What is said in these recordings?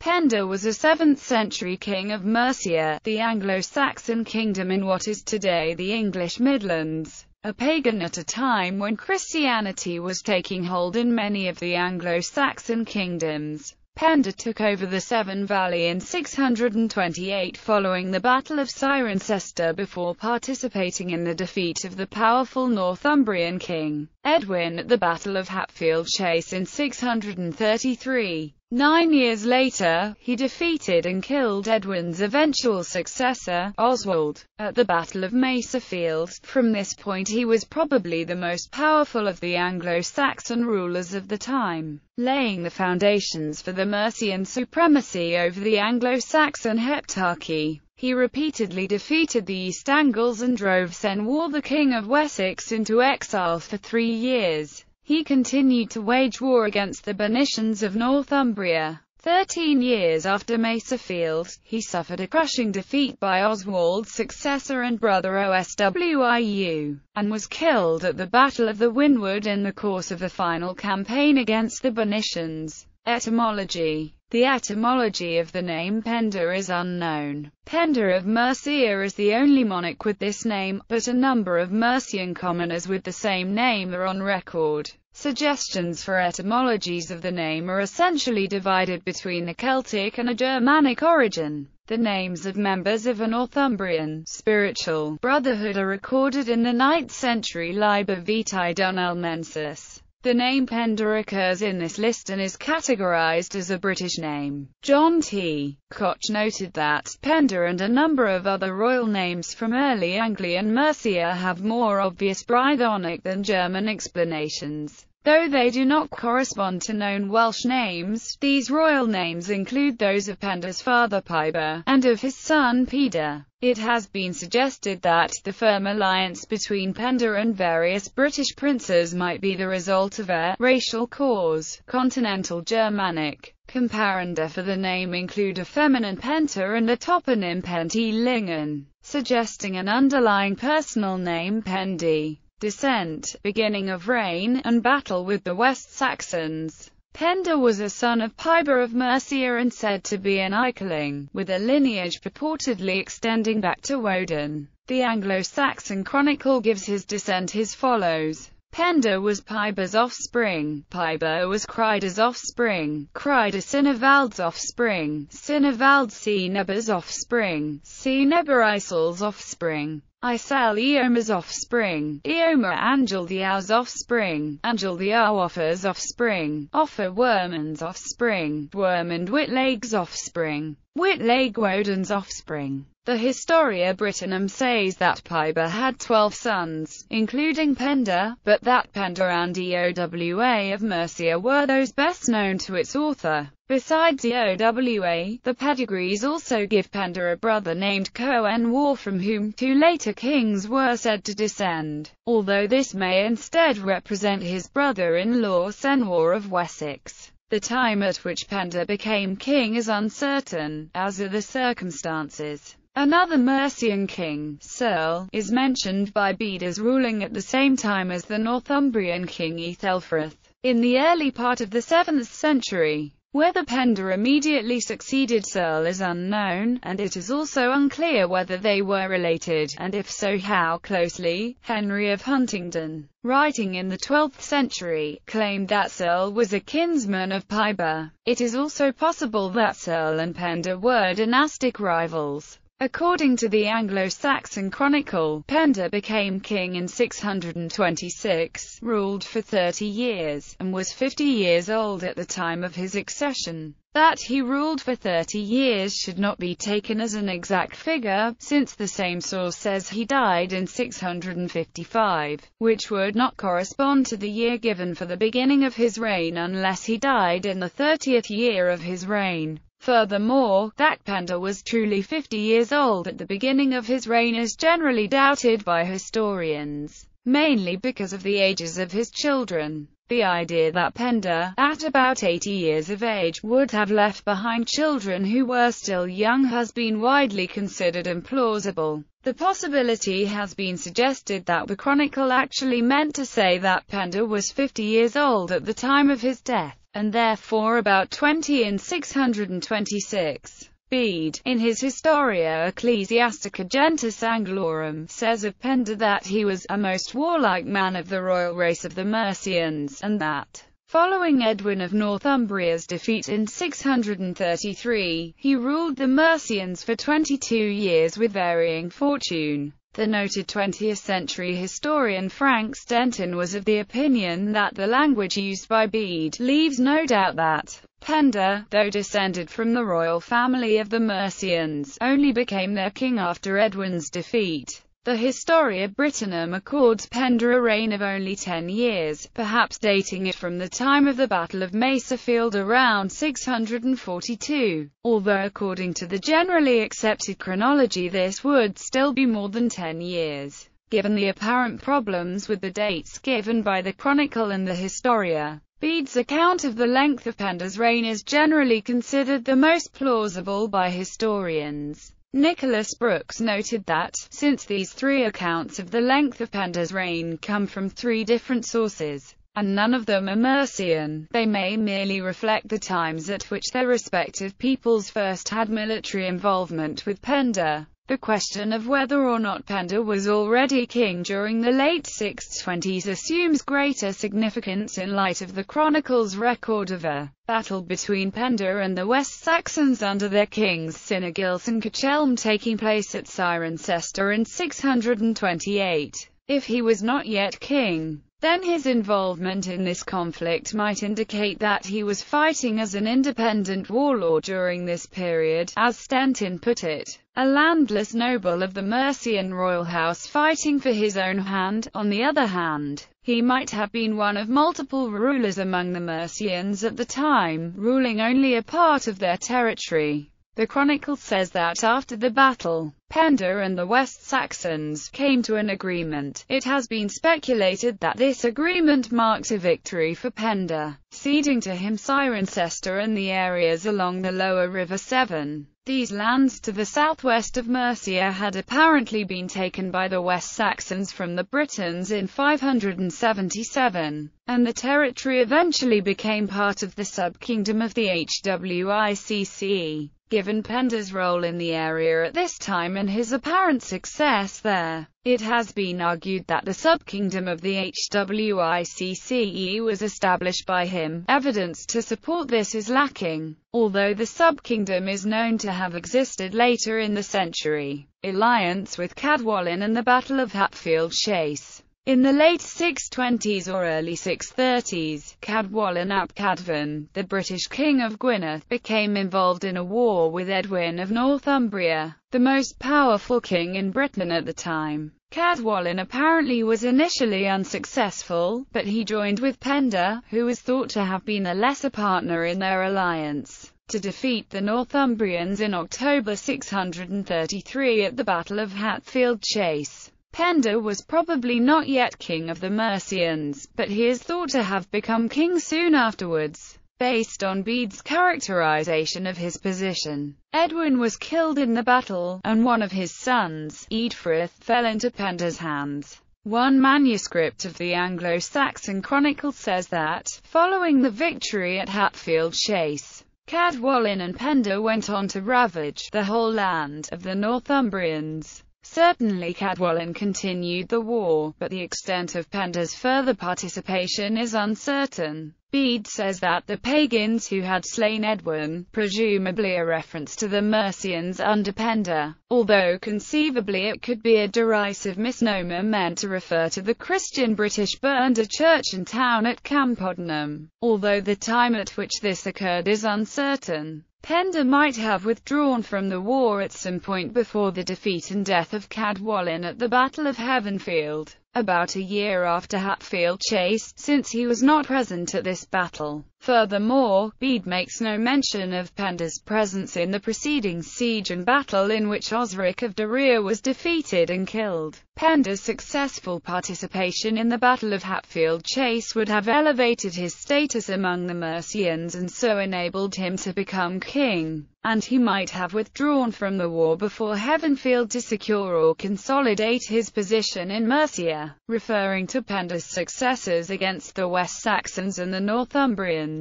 Penda was a 7th century king of Mercia, the Anglo-Saxon kingdom in what is today the English Midlands, a pagan at a time when Christianity was taking hold in many of the Anglo-Saxon kingdoms. Penda took over the Severn Valley in 628 following the Battle of Cirencester before participating in the defeat of the powerful Northumbrian king, Edwin, at the Battle of Hatfield Chase in 633. 9 years later, he defeated and killed Edwin's eventual successor, Oswald, at the Battle of Mercia. From this point he was probably the most powerful of the Anglo-Saxon rulers of the time, laying the foundations for the Mercian supremacy over the Anglo-Saxon heptarchy. He repeatedly defeated the East Angles and drove Cenwalh, the King of Wessex, into exile for 3 years. He continued to wage war against the Bernicians of Northumbria. 13 years after Mercia, he suffered a crushing defeat by Oswald's successor and brother Oswiu, and was killed at the Battle of the Windward in the course of the final campaign against the Bernicians. Etymology. The etymology of the name Penda is unknown. Penda of Mercia is the only monarch with this name, but a number of Mercian commoners with the same name are on record. Suggestions for etymologies of the name are essentially divided between a Celtic and a Germanic origin. The names of members of a Northumbrian spiritual brotherhood are recorded in the 9th century Liber Vitae Dunelmensis. The name Penda occurs in this list and is categorized as a British name. John T. Koch noted that Penda and a number of other royal names from early Anglian Mercia have more obvious Brythonic than German explanations. Though they do not correspond to known Welsh names, these royal names include those of Penda's father Piber, and of his son Peder. It has been suggested that the firm alliance between Penda and various British princes might be the result of a racial cause. Continental Germanic comparanda for the name include a feminine Penta and a toponym Pendy Lingen, suggesting an underlying personal name Pendy Descent, beginning of reign, and battle with the West Saxons. Penda was a son of Piber of Mercia and said to be an Eikeling, with a lineage purportedly extending back to Woden. The Anglo-Saxon Chronicle gives his descent as follows. Penda was Piber's offspring, Piber was Crida's offspring, Crida Sinevald's offspring, Sinevald Cineber's offspring, Cineber Isel's offspring, Isel Eomer's offspring, Eomer Angel the Au's offspring, Angel the Au Offa's offspring, Offa Werman's offspring, Wermund Whitlake's offspring, Whitlake Woden's offspring. The Historia Brittonum says that Piber had 12 sons, including Penda, but that Penda and Eowa of Mercia were those best known to its author. Besides Eowa, the pedigrees also give Penda a brother named Coenwar from whom 2 later kings were said to descend, although this may instead represent his brother-in-law Cenwalh of Wessex. The time at which Penda became king is uncertain, as are the circumstances. Another Mercian king, Serle, is mentioned by Bede as ruling at the same time as the Northumbrian king Ethelfrith, in the early part of the 7th century. Whether Penda immediately succeeded Serle is unknown, and it is also unclear whether they were related, and if so how closely. Henry of Huntingdon, writing in the 12th century, claimed that Serle was a kinsman of Piber. It is also possible that Serle and Penda were dynastic rivals. According to the Anglo-Saxon Chronicle, Penda became king in 626, ruled for 30 years, and was 50 years old at the time of his accession. That he ruled for 30 years should not be taken as an exact figure, since the same source says he died in 655, which would not correspond to the year given for the beginning of his reign unless he died in the 30th year of his reign. Furthermore, that Penda was truly 50 years old at the beginning of his reign is generally doubted by historians, mainly because of the ages of his children. The idea that Penda, at about 80 years of age, would have left behind children who were still young has been widely considered implausible. The possibility has been suggested that the chronicle actually meant to say that Penda was 50 years old at the time of his death. and therefore about 20 in 626. Bede, in his Historia Ecclesiastica Gentis Anglorum, says of Penda that he was a most warlike man of the royal race of the Mercians, and that, following Edwin of Northumbria's defeat in 633, he ruled the Mercians for 22 years with varying fortune. The noted 20th-century historian Frank Stenton was of the opinion that the language used by Bede leaves no doubt that Penda, though descended from the royal family of the Mercians, only became their king after Edwin's defeat. The Historia Brittonum accords Penda a reign of only 10 years, perhaps dating it from the time of the Battle of Maserfield around 642, although according to the generally accepted chronology this would still be more than 10 years, given the apparent problems with the dates given by the Chronicle and the Historia. Bede's account of the length of Penda's reign is generally considered the most plausible by historians. Nicholas Brooks noted that, since these three accounts of the length of Penda's reign come from three different sources, and none of them are Mercian, they may merely reflect the times at which their respective peoples first had military involvement with Penda. The question of whether or not Penda was already king during the late 620s assumes greater significance in light of the Chronicle's record of a battle between Penda and the West Saxons under their kings Cynegils and Cuchelm taking place at Cirencester in 628. If he was not yet king, then his involvement in this conflict might indicate that he was fighting as an independent warlord during this period, as Stenton put it, a landless noble of the Mercian royal house fighting for his own hand. On the other hand, he might have been one of multiple rulers among the Mercians at the time, ruling only a part of their territory. The Chronicle says that after the battle, Penda and the West Saxons came to an agreement. It has been speculated that this agreement marked a victory for Penda, ceding to him Cirencester and the areas along the lower river Severn. These lands to the southwest of Mercia had apparently been taken by the West Saxons from the Britons in 577, and the territory eventually became part of the sub-kingdom of the Hwicce. Given Penda's role in the area at this time and his apparent success there, it has been argued that the sub-kingdom of the Hwicce was established by him. Evidence to support this is lacking, although the sub-kingdom is known to have existed later in the century. Alliance with Cadwallon and the Battle of Hatfield Chase. In the late 620s or early 630s, Cadwallon ap Cadfan, the British king of Gwynedd, became involved in a war with Edwin of Northumbria, the most powerful king in Britain at the time. Cadwallon apparently was initially unsuccessful, but he joined with Penda, who was thought to have been a lesser partner in their alliance, to defeat the Northumbrians in October 633 at the Battle of Hatfield Chase. Penda was probably not yet king of the Mercians, but he is thought to have become king soon afterwards, based on Bede's characterization of his position. Edwin was killed in the battle, and one of his sons, Eadfrith, fell into Penda's hands. One manuscript of the Anglo-Saxon Chronicle says that, following the victory at Hatfield Chase, Cadwallon and Penda went on to ravage the whole land of the Northumbrians. Certainly Cadwallon continued the war, but the extent of Penda's further participation is uncertain. Bede says that the pagans who had slain Edwin, presumably a reference to the Mercians under Penda, although conceivably it could be a derisive misnomer meant to refer to the Christian British burned a church and town at Campodnam, although the time at which this occurred is uncertain. Penda might have withdrawn from the war at some point before the defeat and death of Cadwallon at the Battle of Hatfield, about a year after Hatfield Chase, since he was not present at this battle. Furthermore, Bede makes no mention of Penda's presence in the preceding siege and battle in which Osric of Deira was defeated and killed. Penda's successful participation in the Battle of Hatfield Chase would have elevated his status among the Mercians and so enabled him to become king, and he might have withdrawn from the war before Hatfield to secure or consolidate his position in Mercia, referring to Penda's successes against the West Saxons and the Northumbrians.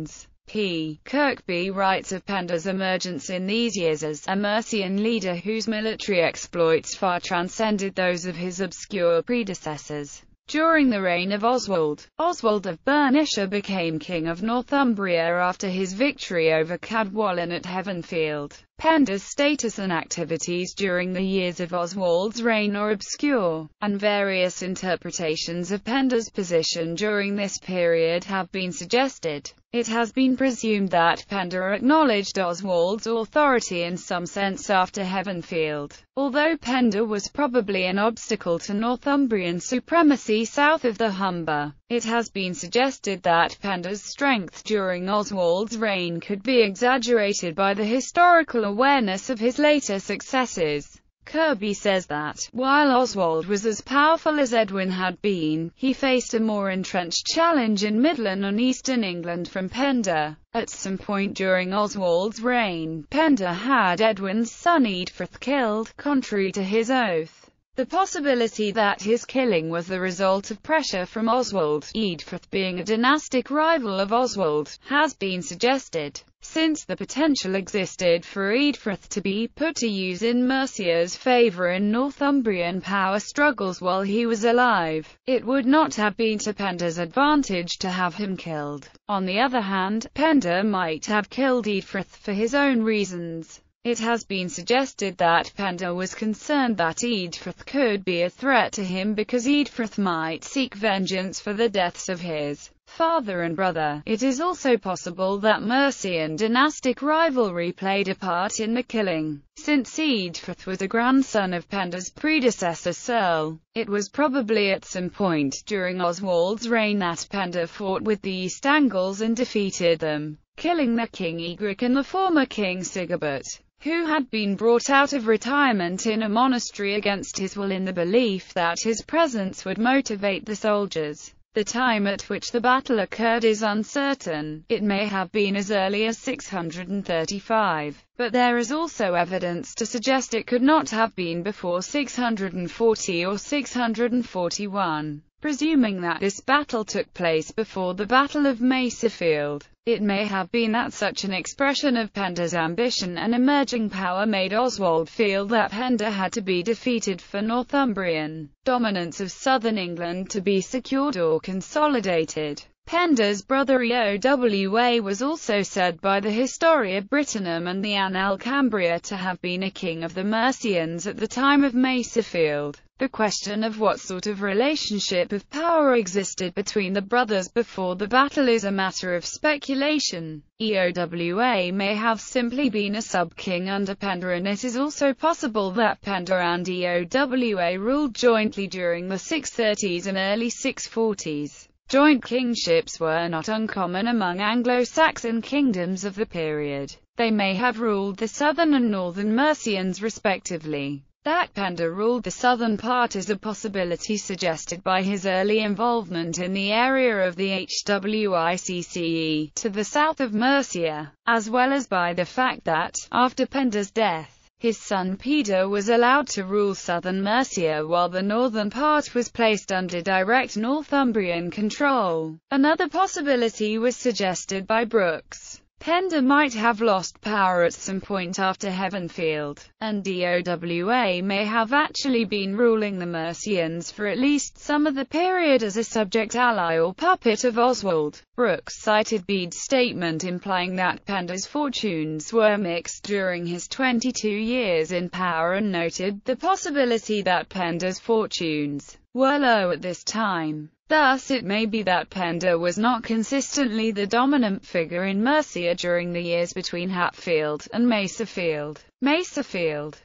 P. Kirkby writes of Penda's emergence in these years as a Mercian leader whose military exploits far transcended those of his obscure predecessors. During the reign of Oswald, Oswald of Bernicia became king of Northumbria after his victory over Cadwallon at Heavenfield. Penda's status and activities during the years of Oswald's reign are obscure, and various interpretations of Penda's position during this period have been suggested. It has been presumed that Penda acknowledged Oswald's authority in some sense after Heavenfield, although Penda was probably an obstacle to Northumbrian supremacy south of the Humber. It has been suggested that Penda's strength during Oswald's reign could be exaggerated by the historical awareness of his later successes. Kirby says that, while Oswald was as powerful as Edwin had been, he faced a more entrenched challenge in Midland and eastern England from Penda. At some point during Oswald's reign, Penda had Edwin's son Eadfrith killed, contrary to his oath. The possibility that his killing was the result of pressure from Oswald, Eadfrith being a dynastic rival of Oswald, has been suggested. Since the potential existed for Eadfrith to be put to use in Mercia's favour in Northumbrian power struggles while he was alive, it would not have been to Penda's advantage to have him killed. On the other hand, Penda might have killed Eadfrith for his own reasons. It has been suggested that Penda was concerned that Eadfrith could be a threat to him because Eadfrith might seek vengeance for the deaths of his father and brother. It is also possible that Mercian dynastic rivalry played a part in the killing. Since Eadfrith was a grandson of Penda's predecessor Searle, it was probably at some point during Oswald's reign that Penda fought with the East Angles and defeated them, killing their king Egric and the former king Sigebert, who had been brought out of retirement in a monastery against his will in the belief that his presence would motivate the soldiers. The time at which the battle occurred is uncertain. It may have been as early as 635, but there is also evidence to suggest it could not have been before 640 or 641. Presuming that this battle took place before the Battle of Maserfield, it may have been that such an expression of Penda's ambition and emerging power made Oswald feel that Penda had to be defeated for Northumbrian dominance of southern England to be secured or consolidated. Penda's brother Eowa was also said by the Historia Brittonum and the Annales Cambria to have been a king of the Mercians at the time of Maserfield. The question of what sort of relationship of power existed between the brothers before the battle is a matter of speculation. Eowa may have simply been a sub-king under Penda, and it is also possible that Penda and Eowa ruled jointly during the 630s and early 640s. Joint kingships were not uncommon among Anglo-Saxon kingdoms of the period. They may have ruled the southern and northern Mercians respectively. That Penda ruled the southern part is a possibility suggested by his early involvement in the area of the Hwicce to the south of Mercia, as well as by the fact that, after Penda's death, his son Penda was allowed to rule southern Mercia while the northern part was placed under direct Northumbrian control. Another possibility was suggested by Brooks. Penda might have lost power at some point after Heavenfield, and Eowa may have actually been ruling the Mercians for at least some of the period as a subject ally or puppet of Oswald. Brooks cited Bede's statement implying that Penda's fortunes were mixed during his 22 years in power and noted the possibility that Penda's fortunes were low at this time. Thus it may be that Penda was not consistently the dominant figure in Mercia during the years between Hatfield and Maserfield.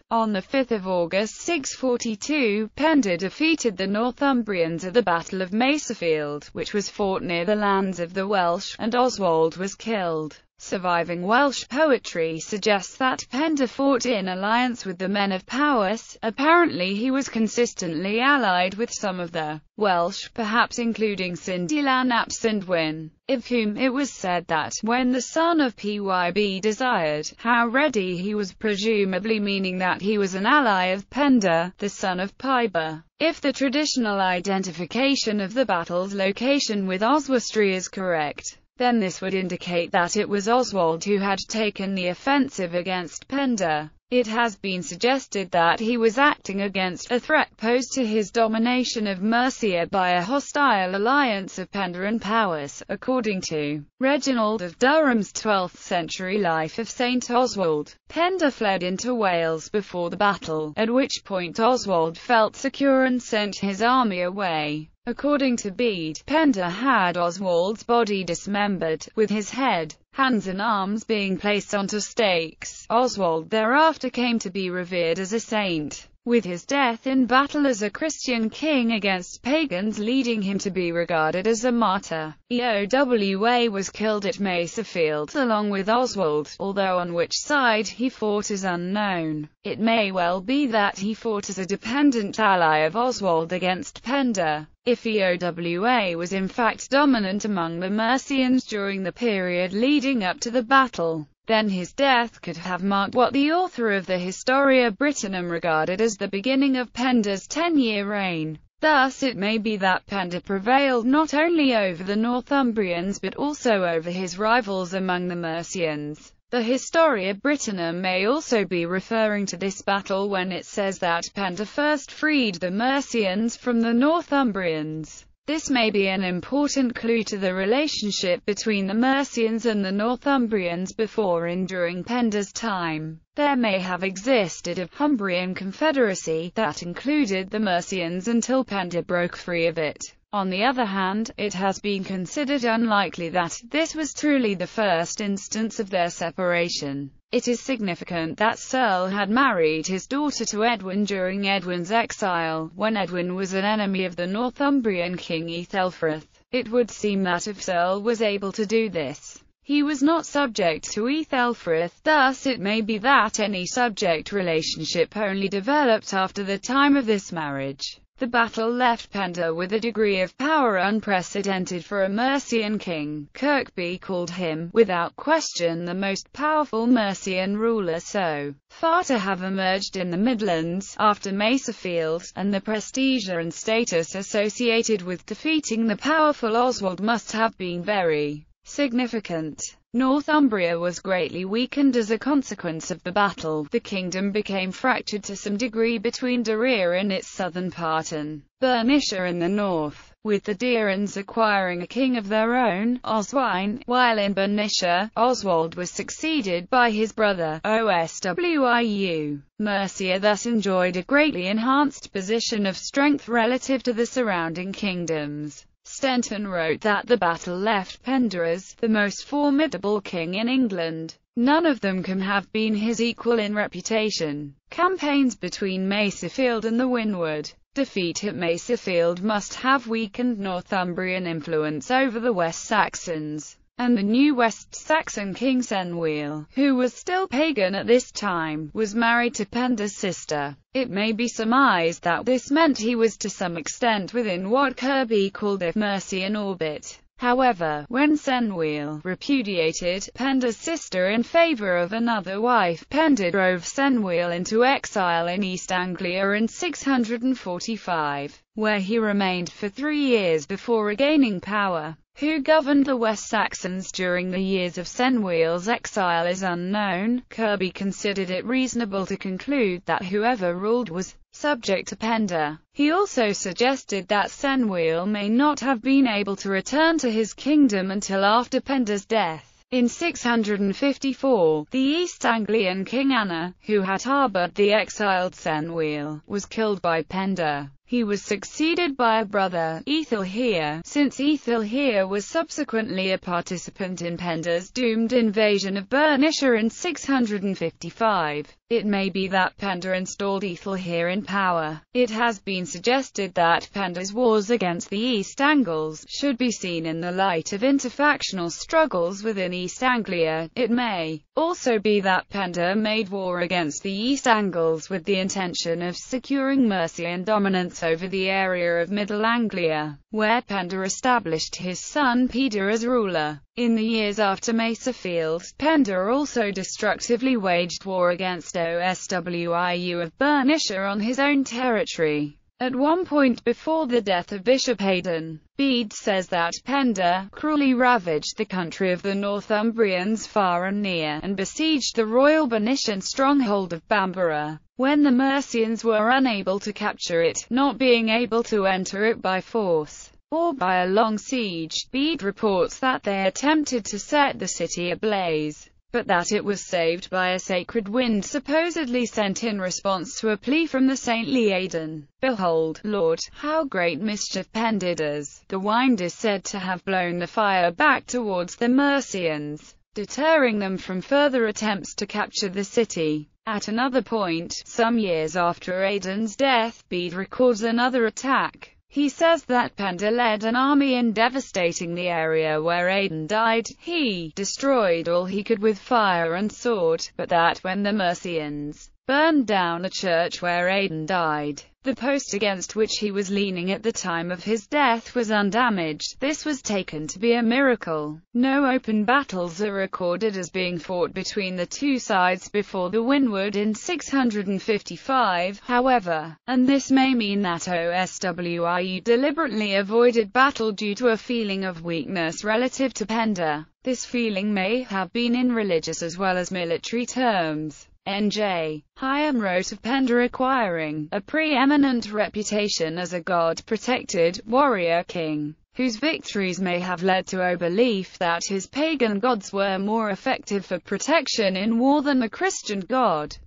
On the 5th of August 642, Penda defeated the Northumbrians at the Battle of Maserfield, which was fought near the lands of the Welsh, and Oswald was killed. Surviving Welsh poetry suggests that Penda fought in alliance with the men of Powys. Apparently he was consistently allied with some of the Welsh, perhaps including Cindilan ap Cynwyn, of whom it was said that, when the son of Pyb desired how ready he was, presumably meaning that he was an ally of Penda, the son of Pyba. If the traditional identification of the battle's location with Oswestry is correct, then this would indicate that it was Oswald who had taken the offensive against Penda. It has been suggested that he was acting against a threat posed to his domination of Mercia by a hostile alliance of Pendan powers, according to Reginald of Durham's 12th century Life of St. Oswald. Penda fled into Wales before the battle, at which point Oswald felt secure and sent his army away. According to Bede, Penda had Oswald's body dismembered, with his head, hands and arms being placed onto stakes. Oswald thereafter came to be revered as a saint, with his death in battle as a Christian king against pagans leading him to be regarded as a martyr. EOWA was killed at Maserfield along with Oswald, although on which side he fought is unknown. It may well be that he fought as a dependent ally of Oswald against Penda. If EOWA was in fact dominant among the Mercians during the period leading up to the battle, then his death could have marked what the author of the Historia Brittonum regarded as the beginning of Penda's 10-year reign. Thus it may be that Penda prevailed not only over the Northumbrians but also over his rivals among the Mercians. The Historia Brittonum may also be referring to this battle when it says that Penda first freed the Mercians from the Northumbrians. This may be an important clue to the relationship between the Mercians and the Northumbrians before and during Penda's time. There may have existed a Humbrian confederacy that included the Mercians until Penda broke free of it. On the other hand, it has been considered unlikely that this was truly the first instance of their separation. It is significant that Searle had married his daughter to Edwin during Edwin's exile, when Edwin was an enemy of the Northumbrian king Ethelfrith. It would seem that if Searle was able to do this, he was not subject to Ethelfrith, thus it may be that any subject relationship only developed after the time of this marriage. The battle left Penda with a degree of power unprecedented for a Mercian king. Kirkby called him, without question, the most powerful Mercian ruler so far to have emerged in the Midlands, after Maserfield, and the prestige and status associated with defeating the powerful Oswald must have been very significant. Northumbria was greatly weakened as a consequence of the battle. The kingdom became fractured to some degree between Deira in its southern part and Bernicia in the north, with the Deirans acquiring a king of their own, Oswine, while in Bernicia, Oswald was succeeded by his brother, Oswiu. Mercia thus enjoyed a greatly enhanced position of strength relative to the surrounding kingdoms. Stenton wrote that the battle left Penda as the most formidable king in England. None of them can have been his equal in reputation. Campaigns between Maserfield and the Windward. Defeat at Maserfield must have weakened Northumbrian influence over the West Saxons, and the new West Saxon king Cenwil, who was still pagan at this time, was married to Penda's sister. It may be surmised that this meant he was to some extent within what Kirby called the Mercian orbit. However, when Cenwil repudiated Penda's sister in favour of another wife, Penda drove Cenwil into exile in East Anglia in 645, where he remained for 3 years before regaining power. Who governed the West Saxons during the years of Cenwil's exile is unknown. Kirby considered it reasonable to conclude that whoever ruled was subject to Penda. He also suggested that Cenwil may not have been able to return to his kingdom until after Penda's death. In 654, the East Anglian king Anna, who had harboured the exiled Cenwil, was killed by Penda. He was succeeded by a brother, Ethelhere, since Ethelhere was subsequently a participant in Penda's doomed invasion of Bernicia in 655. It may be that Penda installed Ethelhere in power. It has been suggested that Penda's wars against the East Angles should be seen in the light of interfactional struggles within East Anglia. It may also be that Penda made war against the East Angles with the intention of securing Mercian dominance over the area of Middle Anglia, where Penda established his son Peda as ruler. In the years after Maserfield, Penda also destructively waged war against Oswiu of Bernicia on his own territory. At one point before the death of Bishop Aidan, Bede says that Penda cruelly ravaged the country of the Northumbrians far and near, and besieged the royal Bernician stronghold of Bamborough, when the Mercians were unable to capture it, not being able to enter it by force or by a long siege. Bede reports that they attempted to set the city ablaze, but that it was saved by a sacred wind supposedly sent in response to a plea from the saintly Aidan. "Behold, Lord, how great mischief Pendy does." The wind is said to have blown the fire back towards the Mercians, deterring them from further attempts to capture the city. At another point, some years after Aidan's death, Bede records another attack. He says that Penda led an army in devastating the area where Aidan died. He destroyed all he could with fire and sword, but that when the Mercians burned down a church where Aidan died, the post against which he was leaning at the time of his death was undamaged. This was taken to be a miracle. No open battles are recorded as being fought between the two sides before the Windward in 655, however, and this may mean that Oswiu deliberately avoided battle due to a feeling of weakness relative to Penda. This feeling may have been in religious as well as military terms. N.J. Hyam wrote of Penda acquiring a preeminent reputation as a god-protected warrior king, whose victories may have led to a belief that his pagan gods were more effective for protection in war than the Christian god.